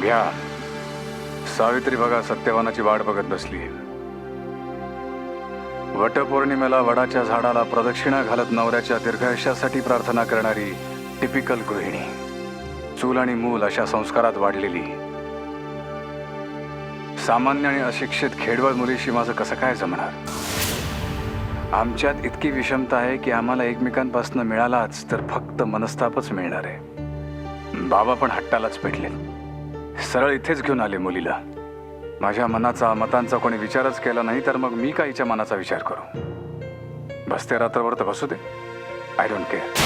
घ्या. सावित्री बघा सत्यवानाची वाट बघत बसली. वटपौर्णिमेला वडाच्या झाडाला प्रदक्षिणा घालत नवऱ्याच्या दीर्घायुष्यासाठी प्रार्थना करणारी टिपिकल गृहिणी. चूल आणि मूल अशा संस्कारात वाढलेली. सामान्य आणि अशिक्षित खेडवळ मुलीशी माझं कसं काय जमणार? आमच्यात इतकी विषमता आहे की आम्हाला एकमेकांपासून मिळालाच तर फक्त मनस्तापच मिळणार आहे. बाबा पण हट्टालाच पेटले. सरळ इथेच घेऊन आले मुलीला. माझ्या मतांचा कोणी विचारच केला नाही तर मग मी काहीच्या मनाचा विचार करू? बसते रात्रभर तर बसू दे. I don't care.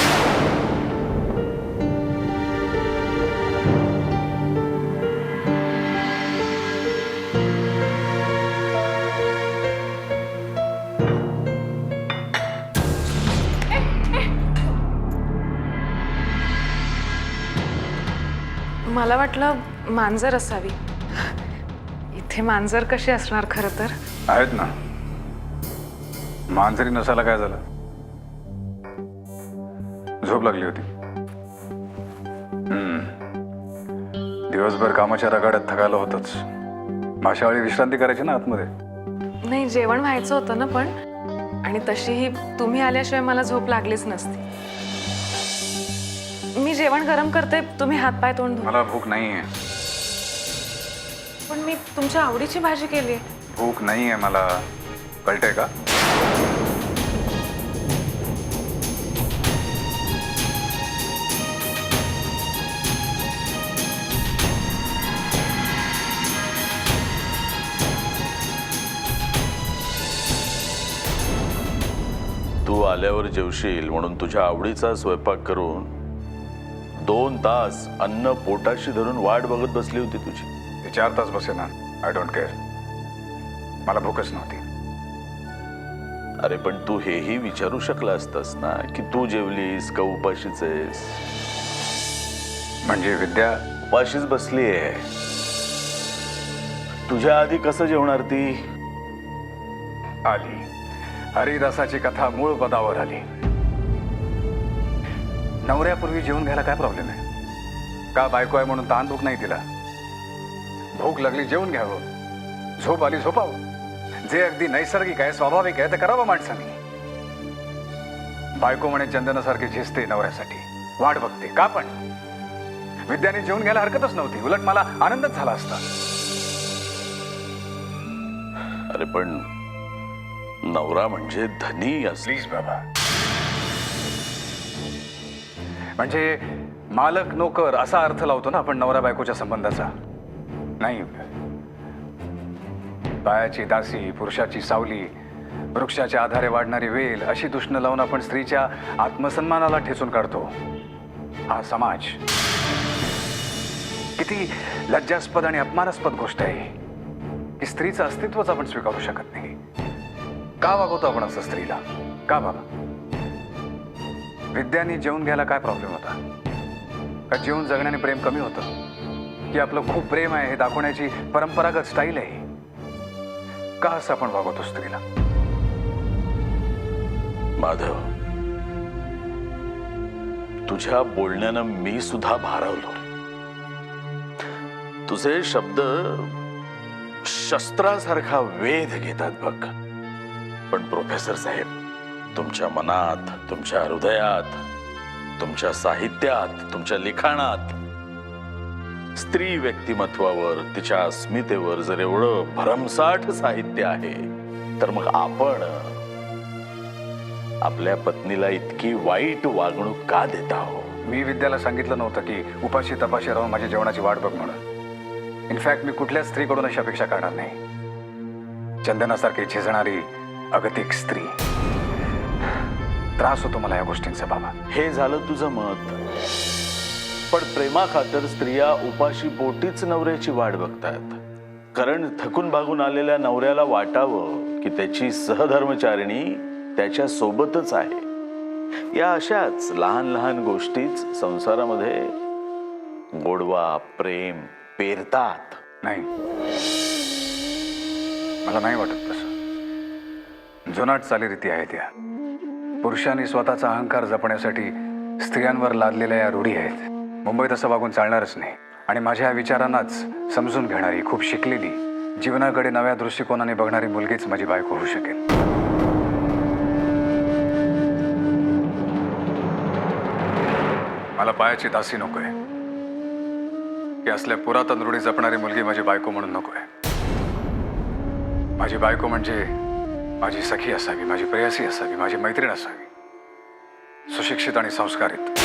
मला वाटलं मांजर असावी. इथे मांजर कशी असणार? खरं तर आहेत ना. मांजरी नसायला काय झालं? झोप लागली होती. दिवसभर कामाच्या रगाड्यात थकायला होतच. माशा वेळी विश्रांती करायची ना आतमध्ये. नाही, जेवण व्हायचं होतं ना. पण आणि तशीही तुम्ही आल्याशिवाय मला झोप लागलीच नसती. मी जेवण गरम करते, तुम्ही हातपाय तोंड धुवा. मला भूक नाहीये. पण मी तुमच्या आवडीची भाजी केली. भूक नाहीये मला, कळतंय का? तू आल्यावर जेवशील म्हणून तुझ्या आवडीचा स्वयंपाक करून 2 तास अन्न पोटाशी धरून वाट बघत बसली होती तुझी. 4 तास बसे ना. I don't care. मला भूकच नव्हती. अरे पण तू हेही विचारू शकला असतास ना की तू जेवलीस का उपाशीच आहेस. म्हणजे विद्या उपाशीच बसली आहे. तुझ्या आधी कसं जेवणार ती? आली. हरिदासाची कथा मूळ पदावर आली. नवऱ्यापूर्वी जेवून घ्यायला काय प्रॉब्लेम आहे? का बायको आहे म्हणून ताण दुख नाही तिला? भूक लागली जेवून घ्यावं. झोप आली झोपावं. जे अगदी नैसर्गिक आहे, स्वाभाविक आहे, ते करावं माणसाने. बायको म्हणे चंदनासारखी झिजते नवऱ्यासाठी, वाट बघते. का पण? विद्याने जेवून घ्यायला हरकतच नव्हती. उलट मला आनंदच झाला असता. अरे पण नवरा म्हणजे धनी असली. प्लीज बाबा. म्हणजे मालक नोकर असा अर्थ लावतो ना आपण नवरा बायकोच्या संबंधाचा. नाही. बायाची दासी, पुरुषाची सावली, वृक्षाच्या आधारे वाढणारी वेल अशी दुष्ण लावून आपण स्त्रीच्या आत्मसन्मानाला ठेचून काढतो. हा समाज किती लज्जास्पद आणि अपमानास्पद गोष्ट आहे की स्त्रीचं अस्तित्वच आपण स्वीकारू शकत नाही. का वागवतो आपण असं स्त्रीला? का बाबा? विद्याने जेवून घ्यायला काय प्रॉब्लेम होता? का जेवून जगण्याने प्रेम कमी होतं? की आपलं खूप प्रेम आहे हे दाखवण्याची परंपरागत स्टाईल आहे? का असं आपण वागवतो स्त्रीला? माधव, तुझ्या बोलण्यानं मी सुद्धा भारावलो. तुझे शब्द शस्त्रासारखा वेध घेतात बघ. पण प्रोफेसर साहेब, तुमच्या मनात, तुमच्या हृदयात, तुमच्या साहित्यात, तुमच्या लिखाणात स्त्री व्यक्तिमत्वावर, तिच्या अस्मितेवर जर एवढं भरमसाठ साहित्य आहे तर मग आपण आपल्या पत्नीला इतकी वाईट वागणूक का देत आहोत? मी विद्याला सांगितलं नव्हतं की उपाशी तपाशी राहून माझ्या जेवणाची वाट बघ म्हणून. इनफॅक्ट मी कुठल्याच स्त्रीकडून अशी अपेक्षा करणार नाही. चंदनासारखी झिजणारी अगतिक स्त्री. त्रास होतो मला या गोष्टींचा बाबा. हे झालं तुझं मत. पण प्रेमाखातर स्त्रिया उपाशी पोटीच नवऱ्याची वाट बघतात. कारण थकून भागून आलेल्या नवऱ्याला वाटावं की त्याची सहधर्मचारिणी त्याच्या सोबतच आहे. या अशाच लहान लहान गोष्टीच संसारामध्ये गोडवा, प्रेम पेरतात. नाही, मला नाही वाटत तसं. जुनाट चालीरीती आहेत त्या. पुरुषांनी स्वतःचा अहंकार जपण्यासाठी स्त्रियांवर लादलेल्या या रूढी आहेत. मुंबईत असं वागून चालणारच नाही. आणि माझ्या विचारांनाच समजून घेणारी, खूप शिकलेली, जीवनाकडे नव्या दृष्टिकोनाने बघणारी मुलगीच माझी बायको होऊ शकेल. मला पायाची दासी नकोय, की असल्या पुरातन रूढी जपणारी मुलगी माझी बायको म्हणून नकोय. माझी बायको म्हणजे माझी सखी असावी, माझी प्रेयसी असावी, माझी मैत्रीण असावी, सुशिक्षित आणि संस्कारित.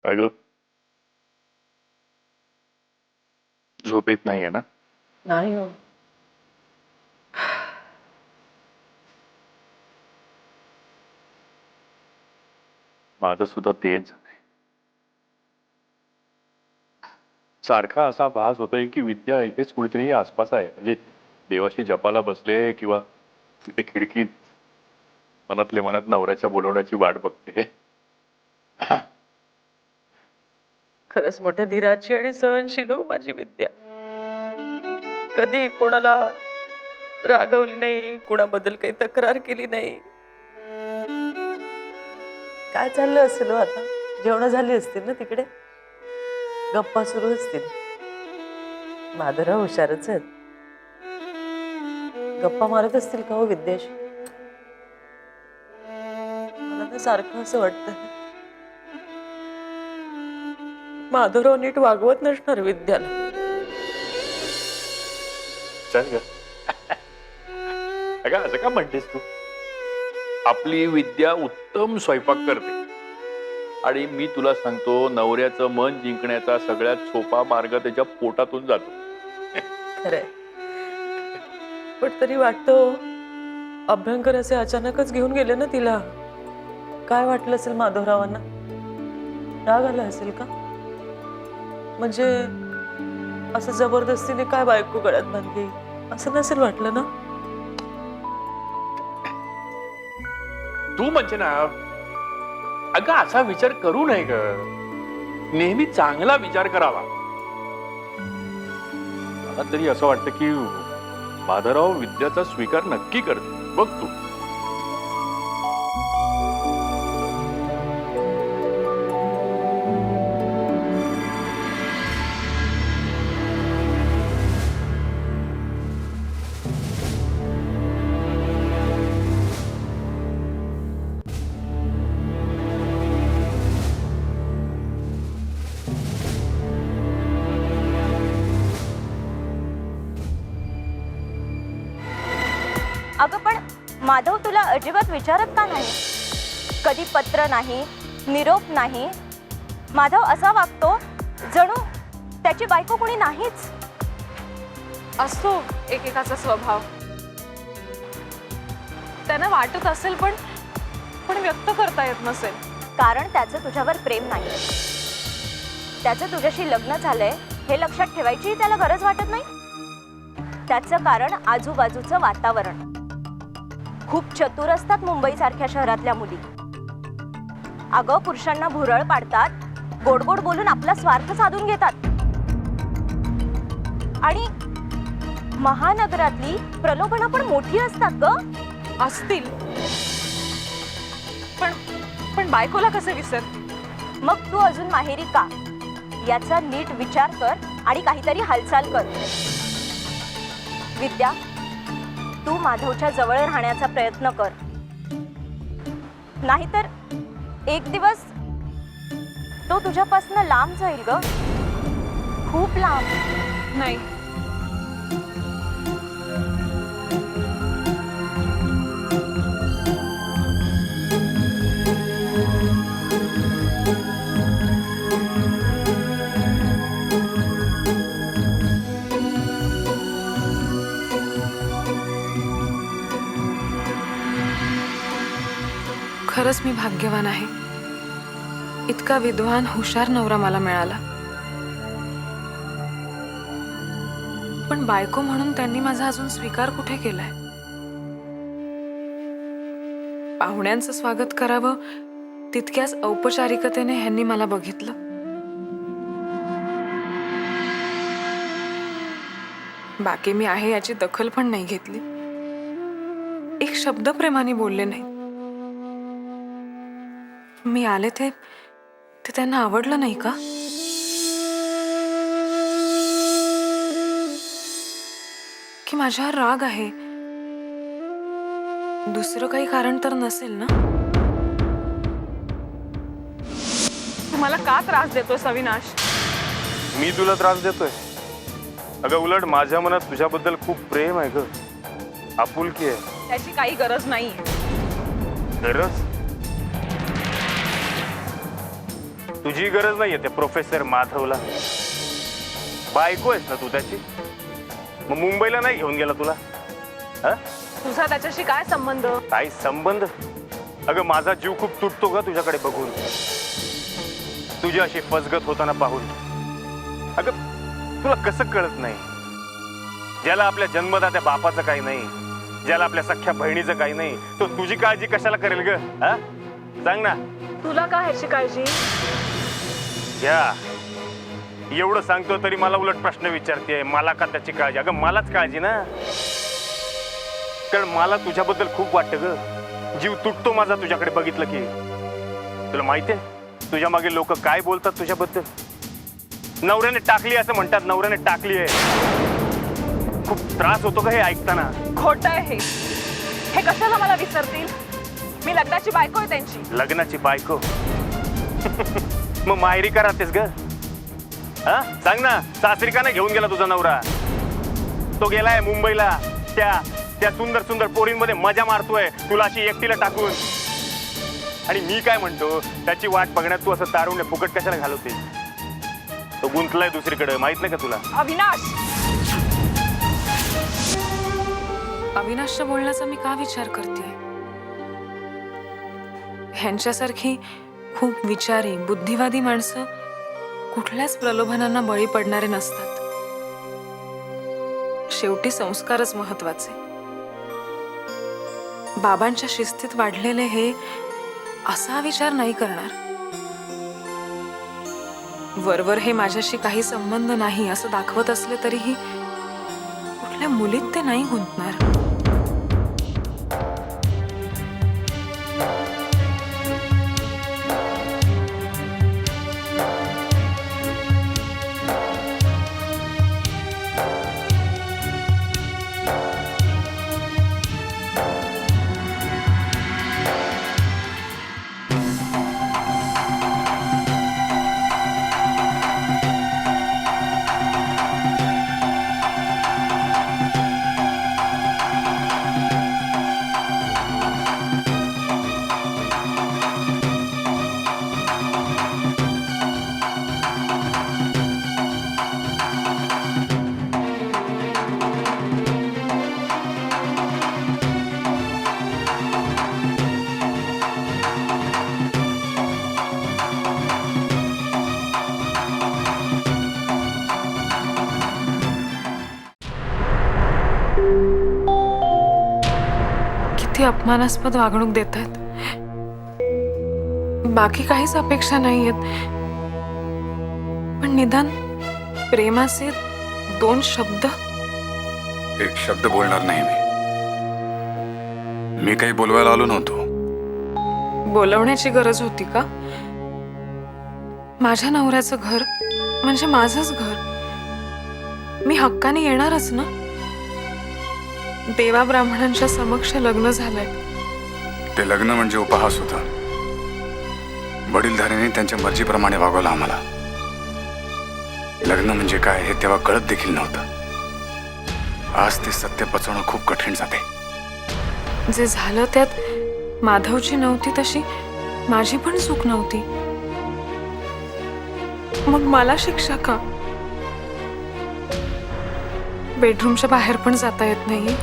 अगं झोप येत नाहीये ना? नाही हो. माझं सुद्धा तेच झालंय. सारखा असा भास होतोय की विद्या इथेच कुठेतरी आसपास आहे, म्हणजे देवाशी जपाला बसले किंवा तिथे खिडकीत मनातले मनात नवऱ्याच्या बोलवण्याची वाट बघते. खरंच मोठ्या धीराची आणि सहनशील हो माझी विद्या. कधी कोणाला रागवली नाही, कोणाबद्दल काही तक्रार केली नाही. काय चाललं असेल हो आता? जेवण झाली असतील ना तिकडे? गप्पा सुरू असतील. माधवराव हुशारच आहेत. गप्पा मारत असतील का हो विद्याशी? मला तर सारखं असं वाटतं माधवराव नीट वागवत नसणार विद्याला. चल ग. अगं असं का म्हणतेस तू? आपली विद्या उत्तम स्वयंपाक करते आणि मी तुला सांगतो, नवऱ्याचं मन जिंकण्याचा सगळ्यात सोपा मार्ग त्याच्या पोटातून जातो. खरंय. पण तरी वाटतं अभ्यंकर असे अचानकच घेऊन गेले ना तिला. काय वाटलं असेल माधवरावांना? राग आला असेल का? म्हणजे असं जबरदस्तीने काय बायको गळ्यात बांधली असं नसेल वाटलं ना? तू म्हणजे ना, अगं असा विचार करू नये ग. नेहमी चांगला विचार करावा. मला तरी असं वाटतं की माधवराव विद्याचा स्वीकार नक्की करते. बघ तू. अगं पण माधव तुला अजिबात विचारत का नाही? कधी पत्र नाही, निरोप नाही. माधव असा वागतो जणू त्याची बायको कोणी नाहीच. असतो एकेकाचा स्वभाव. त्यांना वाटत असेल पण व्यक्त करता येत नसेल. कारण त्याचं तुझ्यावर प्रेम नाही. त्याचं तुझ्याशी लग्न झालंय हे लक्षात ठेवायची त्याला गरज वाटत नाही. त्याचं कारण आजूबाजूचं वातावरण. खूप चतुर असतात मुंबईसारख्या शहरातल्या मुली. अगं पुरुषांना भुरळ पाडतात, गोड गोड बोलून आपला स्वार्थ साधून घेतात. आणि महानगरातली प्रलोभनं पण मोठी असतात ग. असतील पण बायकोला कसं विसर? मग तू अजून माहेरी का याचा नीट विचार कर आणि काहीतरी हालचाल कर. विद्या, तू माधवच्या जवळ राहण्याचा प्रयत्न कर. नाहीतर एक दिवस तो तुझ्यापासून लांब जाईल ग. खूप लांब. नाही. खरंच मी भाग्यवान आहे. इतका विद्वान हुशार नवरा मला मिळाला. पण बायको म्हणून त्यांनी माझा अजून स्वीकार कुठे केलाय? पाहुण्यांचं स्वागत करावं तितक्याच औपचारिकतेने ह्यांनी मला बघितलं. बाकी मी आहे याची दखल पण नाही घेतली. एक शब्द प्रेमाने बोलले नाही. मी आले ते त्यांना आवडलं नाही का? की माझ्यावर राग आहे? दुसरं काही कारण तर नसेल ना? तुम्हाला का त्रास देतोय अविनाश? मी तुला त्रास देतोय? अगं उलट माझ्या मनात तुझ्याबद्दल खूप प्रेम आहे ग, आपुलकी आहे. त्याची काही गरज नाही. गरज? तुझी गरज नाहीये त्या प्रोफेसर माधवला. बायको आहेस ना तू त्याची, मग मुंबईला नाही घेऊन गेला तुला? तुझा त्याच्याशी काय संबंध? काय संबंध? अगं माझा जीव खूप तुटतो का तुझ्याकडे बघून, तुझी अशी फसगत होताना पाहून. अगं तुला कसं कळत नाही, ज्याला आपल्या जन्मदात्या बापाचं काही नाही, ज्याला आपल्या सख्ख्या बहिणीचं काही नाही, तो तुझी काळजी कशाला करेल ग? सांग ना. तुला काय ह्याची काळजी? या एवढं सांगतो तरी मला उलट प्रश्न विचारते, मला का त्याची काळजी? अगं मलाच काळजी ना, कारण मला तुझ्याबद्दल खूप वाटतं ग. जीव तुटतो माझा तुझ्याकडे बघितलं की. तुला माहितीये तुझ्या मागे लोक काय बोलतात तुझ्याबद्दल? नवऱ्याने टाकली असं म्हणतात, नवऱ्याने टाकली आहे. खूप त्रास होतो का हे ऐकताना? खोटं आहे हे. हे कशाला मला विसरतील? मी लग्नाची बायको आहे त्यांची. लग्नाची बायको? मग माहेरी का राहतेस ग? सांग ना, सासरी का नाही घेऊन गेला तुझा नवरा? तो गेलाय मुंबईला, त्या सुंदर सुंदर पोरींमध्ये मजा मारतोय, तुला अशी एकटीला टाकून. आणि मी काय म्हणतो, त्याची वाट बघण्यात तू असं तारुण्य फुकट कशाला घालवते? तो गुंतलाय दुसरीकडे, माहित नाही का तुला? अविनाशच्या बोलण्याचा मी का विचार करते? ह्यांच्यासारखी खूप विचारी बुद्धिवादी माणसं कुठल्याच प्रलोभनांना बळी पडणारे नसतात. शेवटी संस्कारच महत्वाचे. बाबांच्या शिस्तीत वाढलेले हे असा विचार नाही करणार. वरवर हे माझ्याशी काही संबंध नाही असं दाखवत असले तरीही कुठल्या मुलीत ते नाही गुंतणार. किती अपमानास्पद वागणूक देत आहेत. बाकी काहीच अपेक्षा नाहीयेत, पण निदान प्रेमाचे 2 शब्द. एक शब्द बोलणार नाही मी काही बोलवायला आलो नव्हतो. बोलवण्याची गरज होती का? माझ्या नवऱ्याचं घर म्हणजे माझंच घर. मी हक्काने येणारच ना. देवा ब्राह्मणांच्या समक्ष लग्न झालंय. ते लग्न म्हणजे उपहास होता. वडीलधाऱ्यांनी त्यांच्या मर्जीप्रमाणे वागवलं आम्हाला. लग्न म्हणजे काय हे तेव्हा कळत देखील नव्हतं. आज ते सत्य पचवणं खूप कठीण जाते. जे झालं त्यात माधवची नव्हती तशी माझी पण चूक नव्हती. मग मला शिक्षा का? बेडरूमच्या बाहेर पण जाता येत नाही.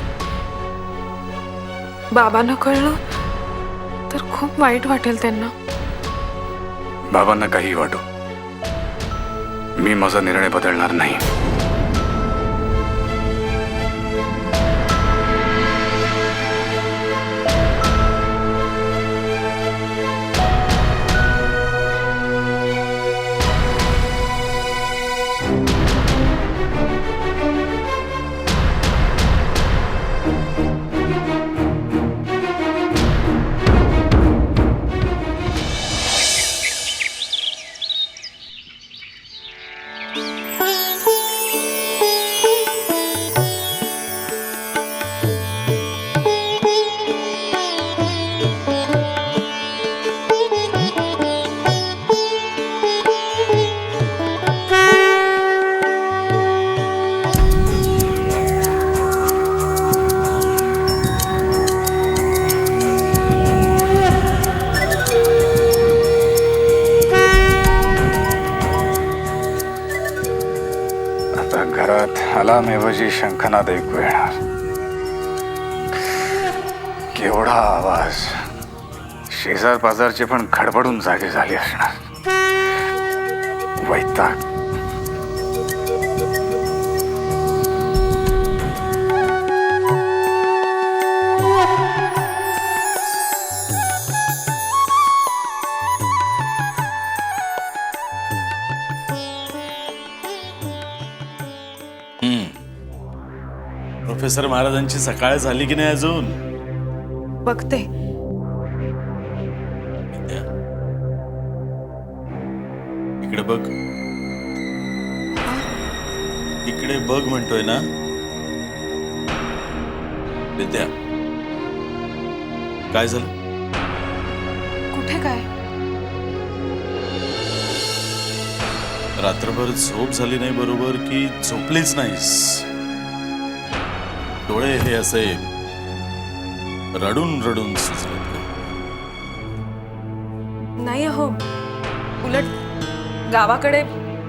बाबांना कळलं तर खूप वाईट वाटेल त्यांना. बाबांना काही वाटो, मी माझा निर्णय बदलणार नाही. अलार्मऐवजी शंखनाद ऐकू येणार. केवढा आवाज. शेजार पाजारचे पण खडबडून जागे झाले असणार. वैताग. प्रोफेसर महाराजांची सकाळ झाली की नाही अजून? बघते. इकडे बघ. इकडे बघ म्हणतोय ना विद्या. काय झालं? कुठे काय? रात्रभर झोप झाली नाही बरोबर की झोपलीच नाहीस? डोळे हे असे रडून रडून सुचलेत का? नाही अहो, उलट गावाकडे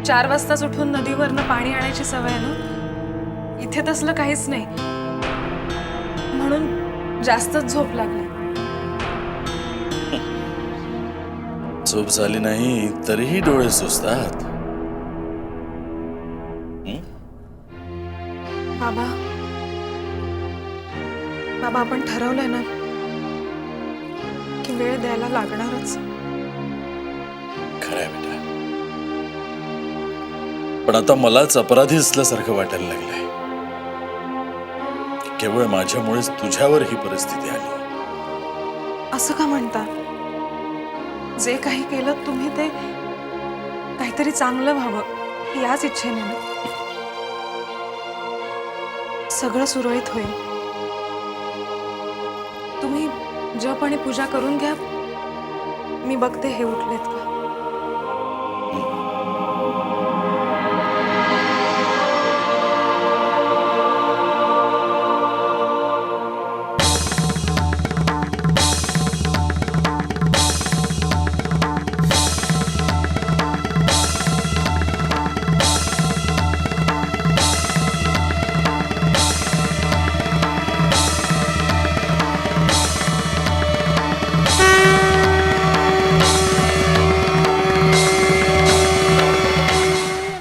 4 वाजताच उठून नदीवरनं पाणी आणायची सवय आहे ना. इथे तसलं काहीच नाही, म्हणून जास्तच झोप लागली. झोप झाली नाही तरीही डोळे सुचतात. बाबा बाबा आपण ठरवलंय ना की वेळ द्यायला लागणारच. खरंय बेटा, पण आता मलाच अपराधी असल्यासारखं वाटायला लागलंय. केवळ माझ्यामुळेच तुझ्यावर ही परिस्थिती आली. असं का म्हणता? जे काही केलं तुम्ही ते काहीतरी चांगलं व्हावं याच इच्छेने ना. सगळं सुरळीत होईल. तुम्ही जप आणि पूजा करून घ्या. मी बघते हे उठलेत का.